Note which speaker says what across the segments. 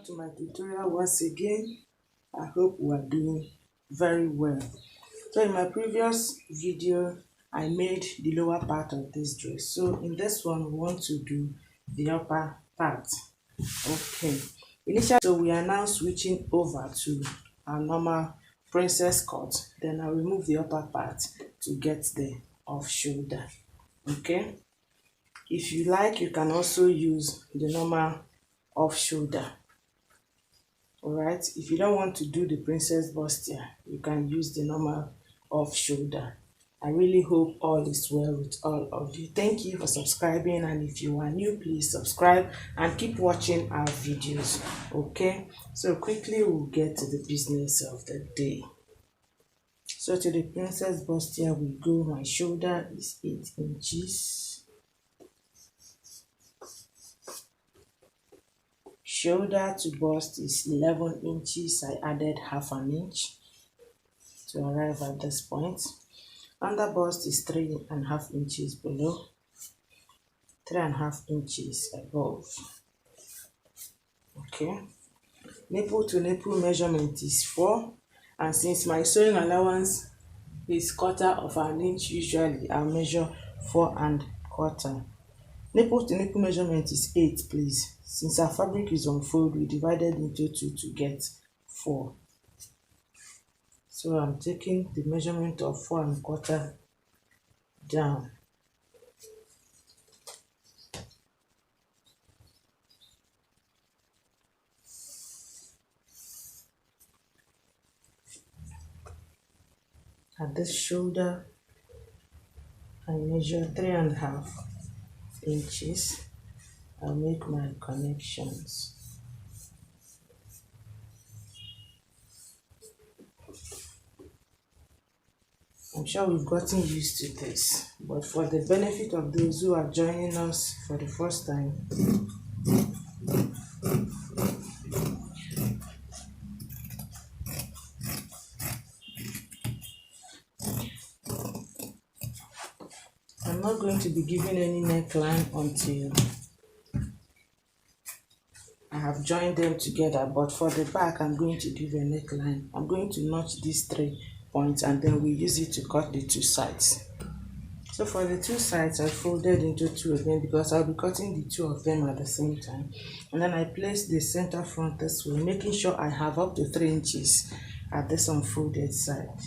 Speaker 1: Welcome to my tutorial once again. I hope we are doing very well. So in my previous video I made the lower part of this dress, so in this one we want to do the upper part. Okay, initially, so we are now switching over to our normal princess cut. Then I'll remove the upper part to get the off shoulder. Okay, if you like, you can also use the normal off shoulder. Alright, if you don't want to do the princess bustier, you can use the normal off shoulder. I really hope all is well with all of you. Thank you for subscribing, and if you are new, please subscribe and keep watching our videos. Okay, so quickly we'll get to the business of the day. So to the princess bustier we go. My shoulder is 8 inches. Shoulder to bust is 11 inches. I added half an inch to arrive at this point. Under bust is 3.5 inches below, 3.5 inches above. Okay, nipple to nipple measurement is 4, and since my sewing allowance is 1/4 inch, usually I'll measure 4.25. Nipple to nipple measurement is 8, please. Since our fabric is on fold, we divided into 2 to get 4. So I'm taking the measurement of 4.25 down. At this shoulder, I measure 3.5 inches. I'll make my connections. I'm sure we've gotten used to this, but for the benefit of those who are joining us for the first time, I'm not going to be giving any neckline until I have joined them together, but for the back I'm going to give a neckline. I'm going to notch these 3 points and then we use it to cut the 2 sides. So for the 2 sides, I folded into 2 again because I'll be cutting the 2 of them at the same time. And then I place the center front this way, making sure I have up to 3 inches at this unfolded side.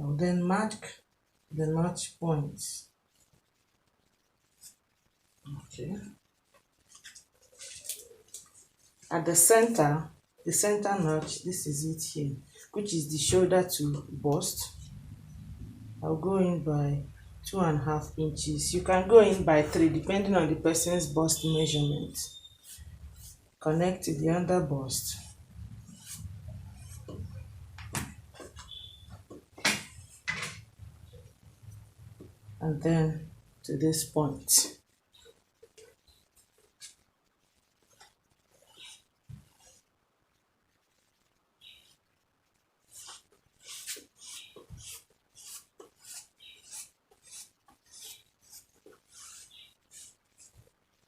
Speaker 1: I'll then mark the notch points. Okay. At the center notch, this is it here, which is the shoulder to bust. I'll go in by 2.5 inches. You can go in by 3 depending on the person's bust measurement. Connect to the under bust. And then to this point.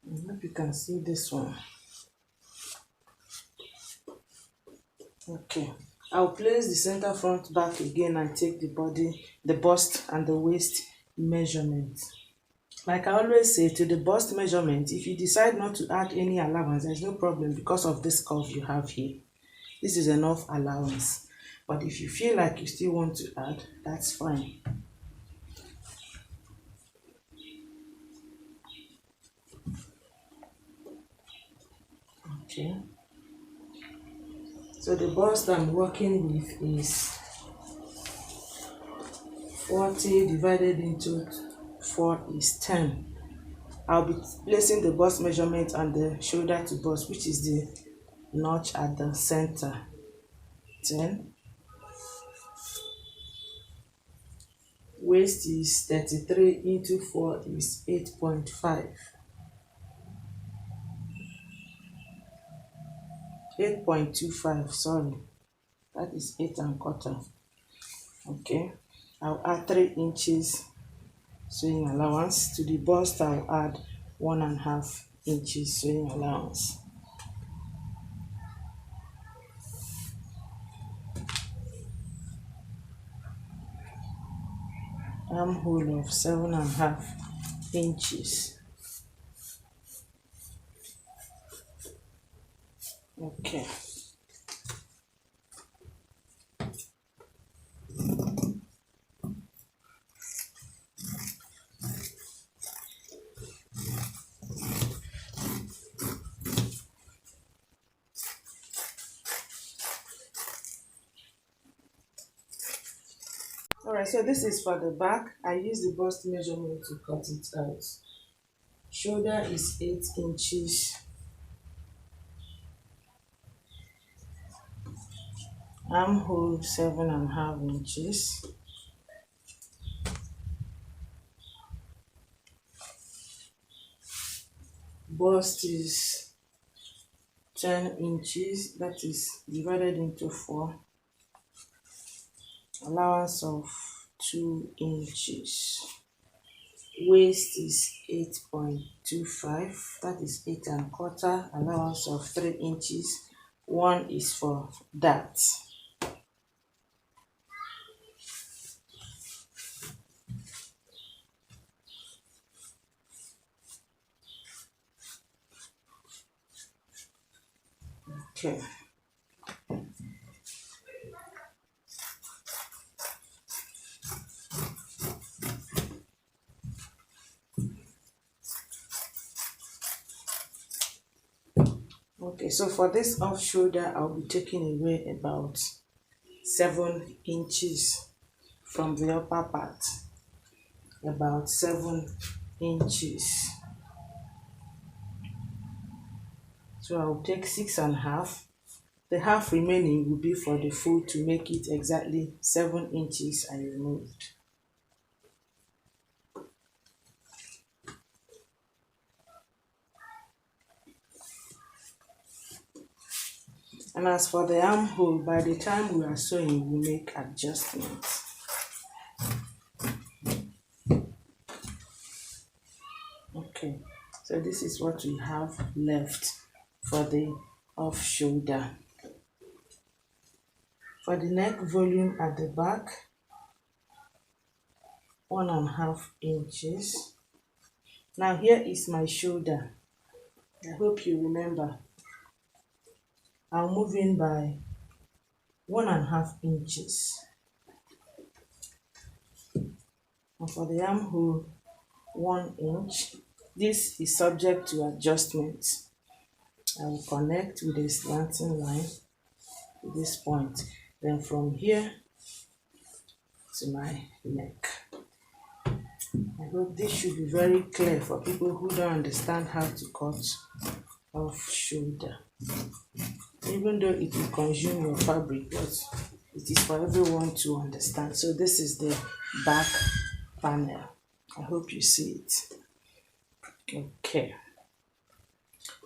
Speaker 1: I hope you can see this one. Okay, I'll place the center front back again and take the body, the bust and the waist measurement. Like I always say, to the bust measurement, if you decide not to add any allowance, there's no problem because of this curve you have here. This is enough allowance. But if you feel like you still want to add, that's fine. Okay. So the bust I'm working with is 40 divided into 4 is 10. I'll be placing the bust measurement on the shoulder to bust, which is the notch at the center. 10. Waist is 33 into 4 is 8.5. 8.25, sorry. that is 8 1/4. Okay, I'll add 3 inches sewing allowance. To the bust, I'll add 1.5 inches sewing allowance. Armhole of 7.5 inches. Okay. Alright, so this is for the back. I use the bust measurement to cut it out. Shoulder is 8 inches. Armhole 7.5 inches. Bust is 10 inches. That is divided into 4. Allowance of 2 inches. Waist is 8.25. That is 8 1/4. Allowance of 3 inches. 1 is for that. Okay. Okay, so for this off shoulder, I'll be taking away about 7 inches from the upper part. About 7 inches. So I'll take 6.5. The half remaining will be for the fold to make it exactly 7 inches I removed. And as for the armhole, by the time we are sewing, we make adjustments. Okay, so this is what we have left for the off shoulder. For the neck volume at the back, 1.5 inches. Now here is my shoulder. I hope you remember. I'll move in by 1.5 inches. And for the armhole, 1 inch. This is subject to adjustment. I will connect with a slanting line to this point. Then from here to my neck. I hope this should be very clear for people who don't understand how to cut off shoulder. Even though it will consume your fabric, but it is for everyone to understand. So this is the back panel. I hope you see it. Okay.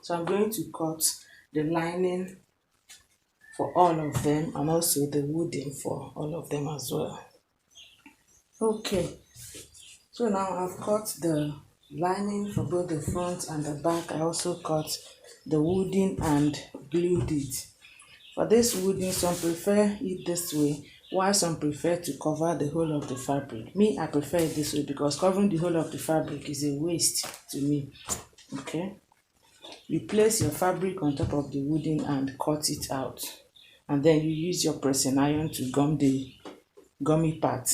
Speaker 1: So I'm going to cut the lining for all of them and also the wooden for all of them as well. Okay. So now I've cut the lining for both the front and the back. I also cut the wooden and glued it. For this wooden, some prefer it this way, while some prefer to cover the whole of the fabric. Me, I prefer it this way because covering the whole of the fabric is a waste to me. Okay. You place your fabric on top of the wooden and cut it out. And then you use your pressing iron to gum the gummy part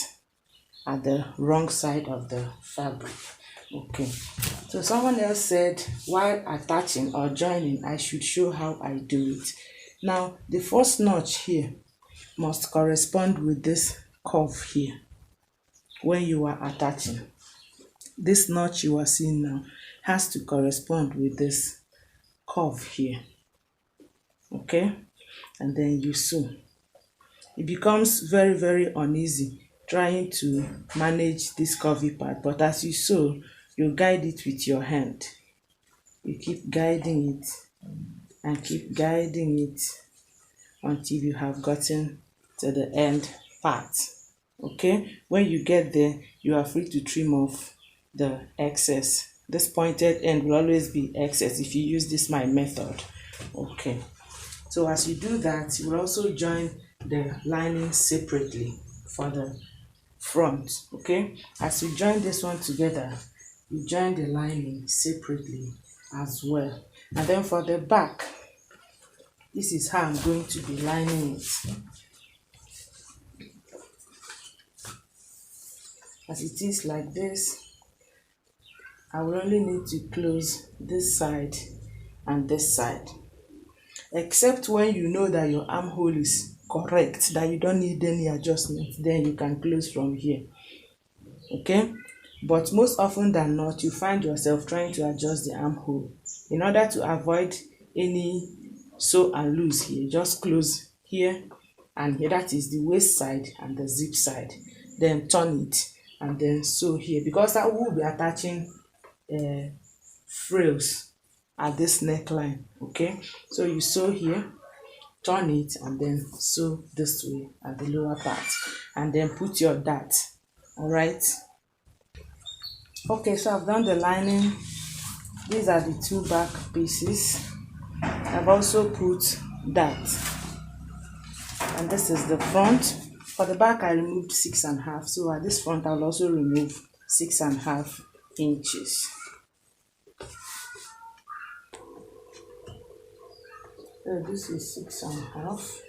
Speaker 1: at the wrong side of the fabric. Okay. So someone else said while attaching or joining, I should show how I do it. Now, the first notch here must correspond with this curve here when you are attaching. This notch you are seeing now has to correspond with this curve here. Okay? And then you sew. It becomes very, very uneasy trying to manage this curvy part, but as you sew, you guide it with your hand. You keep guiding it and keep guiding it until you have gotten to the end part. Okay, when you get there, you are free to trim off the excess. This pointed end will always be excess if you use this my method. Okay, so as you do that, you will also join the lining separately for the front. Okay, as you join this one together, you join the lining separately as well. And then for the back, this is how I'm going to be lining it. As it is like this, I will only need to close this side and this side. Except when you know that your armhole is correct, that you don't need any adjustment, then you can close from here. Okay, but most often than not, you find yourself trying to adjust the armhole. In order to avoid any sew and loose here, just close here and here. That is the waist side and the zip side. Then turn it and then sew here, because I will be attaching frills at this neckline. Okay, so you sew here, turn it, and then sew this way at the lower part, and then put your dart. All right. Okay, so I've done the lining. These are the two back pieces. I've also put dart, and this is the front. For the back, I removed 6.5, so at this front I'll also remove 6.5 inches. So this is 6.5.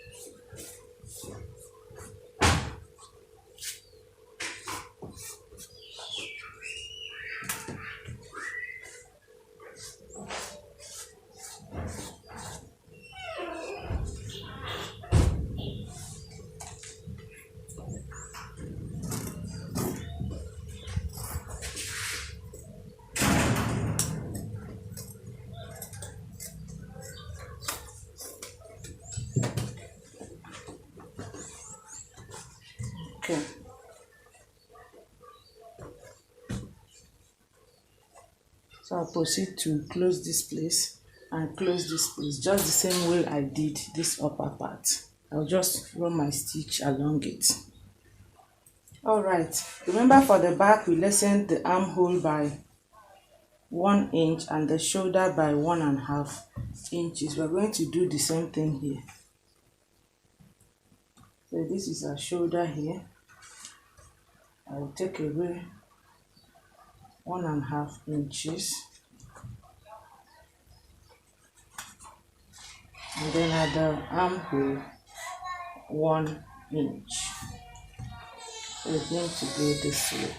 Speaker 1: Okay. So I'll proceed to close this place and close this place just the same way I did this upper part. I'll just run my stitch along it. Alright, remember for the back we lessened the armhole by 1 inch and the shoulder by 1.5 inches. We're going to do the same thing here. So this is our shoulder here. I will take away 1.5 inches, and then at the armhole 1 inch. So it's going to go this way.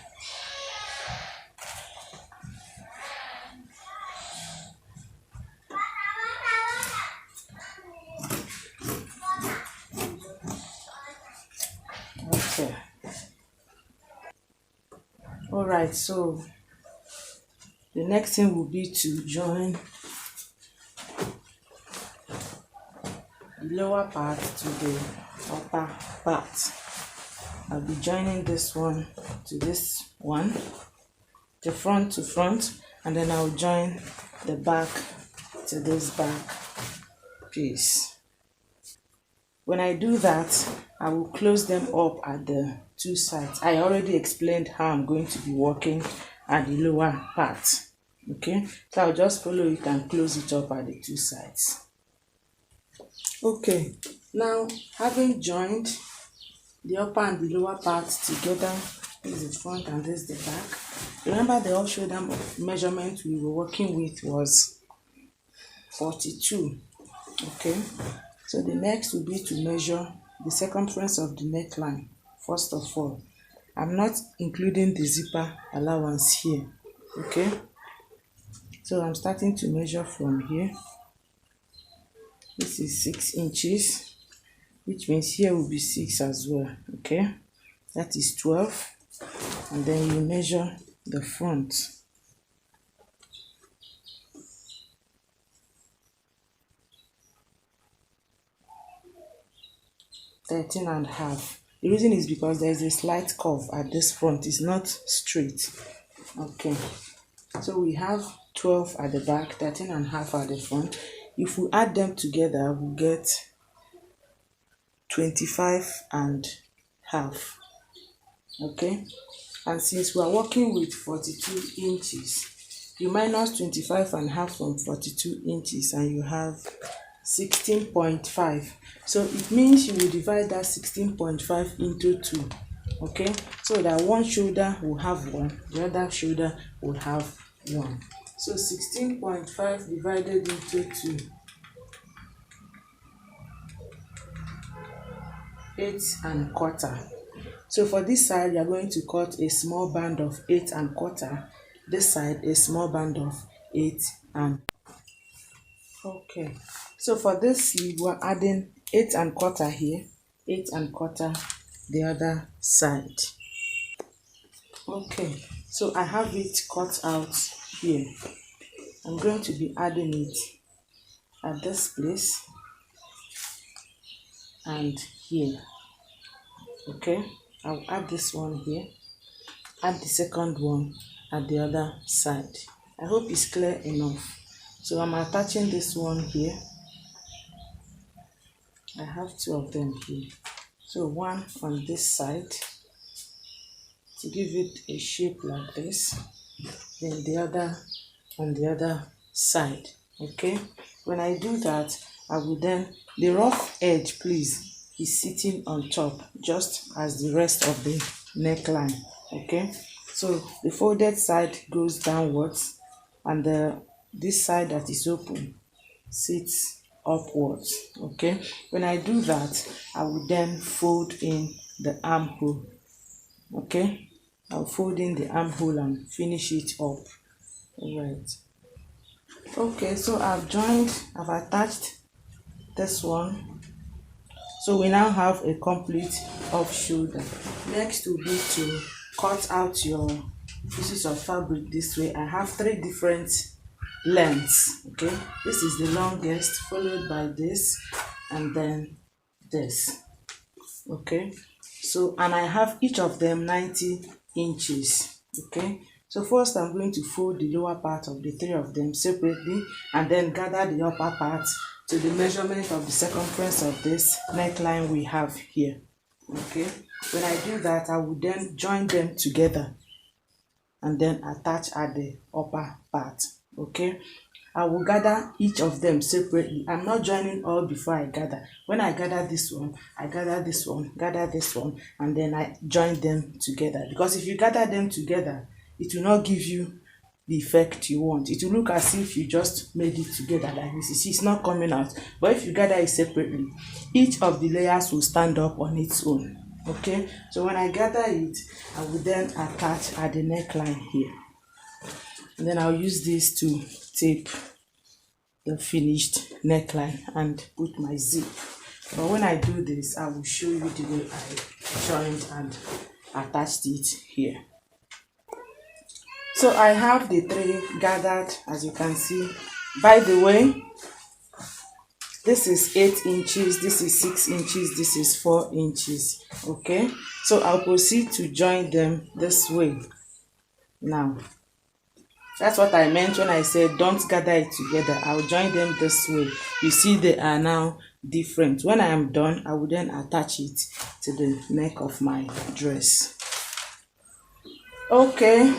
Speaker 1: Okay. Alright, so the next thing will be to join the lower part to the upper part. I'll be joining this one to this one, the front to front, and then I'll join the back to this back piece. When I do that, I will close them up at the two sides. I already explained how I'm going to be working at the lower part. Okay, so I'll just follow it and close it up at the two sides. Okay, now having joined the upper and the lower parts together, this is the front and this is the back. Remember the all shoulder measurement we were working with was 42. Okay, so the next will be to measure the circumference of the neckline. First of all, I'm not including the zipper allowance here. Okay, so I'm starting to measure from here. This is 6 inches, which means here will be 6 as well. Okay, that is 12, and then you measure the front. 13.5. The reason is because there is a slight curve at this front. It's not straight. Okay, so we have 12 at the back, 13.5 at the front. If we add them together, we get 25 and half. Okay, and since we are working with 42 inches, you minus 25 and half from 42 inches and you have 16.5. So it means you will divide that 16.5 into 2. Okay, so that one shoulder will have 1, the other shoulder will have 1. So 16.5 divided into 2, 8 1/4. So for this side, you are going to cut a small band of 8 1/4. This side, a small band of 8 and. Okay. So for this, you are adding 8 1/4 here, 8 1/4 the other side. Okay. So I have it cut out here. I'm going to be adding it at this place and here. Okay. I'll add this one here. Add the second one at the other side. I hope it's clear enough. So I'm attaching this one here. I have 2 of them here. So one on this side to give it a shape like this, then the other on the other side. Okay, when I do that, I will then, the rough edge please is sitting on top just as the rest of the neckline. Okay, so the folded side goes downwards and this side that is open sits upwards. Okay, when I do that, I will then fold in the armhole. Okay, I'll fold in the armhole and finish it up. All right. Okay, so I've attached this one. So we now have a complete off shoulder. Next will be to cut out your pieces of fabric this way. I have 3 different lengths. Okay, this is the longest, followed by this and then this. Okay, so and I have each of them 90 inches. Okay, so first I'm going to fold the lower part of the 3 of them separately and then gather the upper part to the measurement of the circumference of this neckline we have here. Okay, when I do that, I will then join them together and then attach at the upper part. Okay, I will gather each of them separately. I'm not joining all before I gather. When I gather this one, I gather this one, gather this one, and then I join them together. Because if you gather them together, it will not give you the effect you want. It will look as if you just made it together like this. You see, it's not coming out. But if you gather it separately, each of the layers will stand up on its own. Okay, so when I gather it, I will then attach at the neckline here. And then I'll use this to tape the finished neckline and put my zip. But when I do this, I will show you the way I joined and attached it here. So I have the 3 gathered, as you can see. By the way, this is 8 inches, this is 6 inches, this is 4 inches. Okay, so I'll proceed to join them this way. Now, that's what I meant when I said don't gather it together. I'll join them this way. You see, they are now different. When I am done, I will then attach it to the neck of my dress. Okay,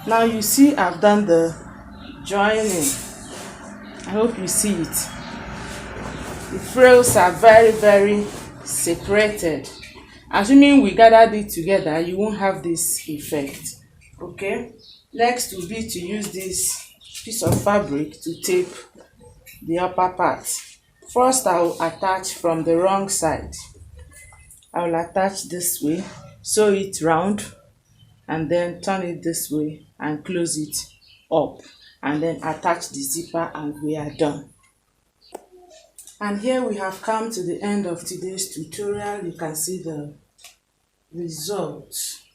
Speaker 1: now you see I've done the joining. I hope you see it. The frills are very, very separated. Assuming we gathered it together, you won't have this effect. Okay, next will be to use this piece of fabric to tape the upper part. First, I will attach from the wrong side. I will attach this way, sew it round, and then turn it this way and close it up, and then attach the zipper, and we are done. And here we have come to the end of today's tutorial. You can see the results.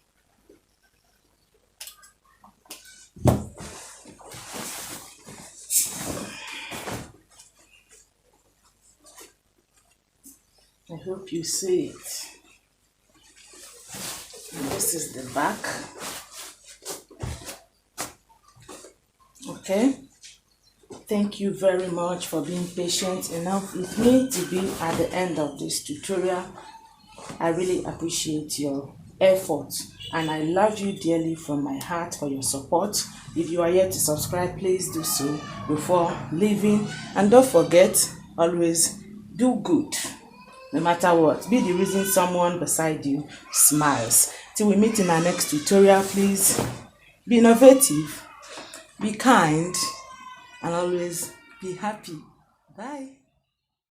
Speaker 1: I hope you see it. And this is the back. Okay. Thank you very much for being patient enough with me to be at the end of this tutorial. I really appreciate your effort and I love you dearly from my heart for your support. If you are yet to subscribe, please do so before leaving, and don't forget, always do good no matter what. Be the reason someone beside you smiles. Till we meet in our next tutorial, please be innovative, be kind, and always be happy. Bye.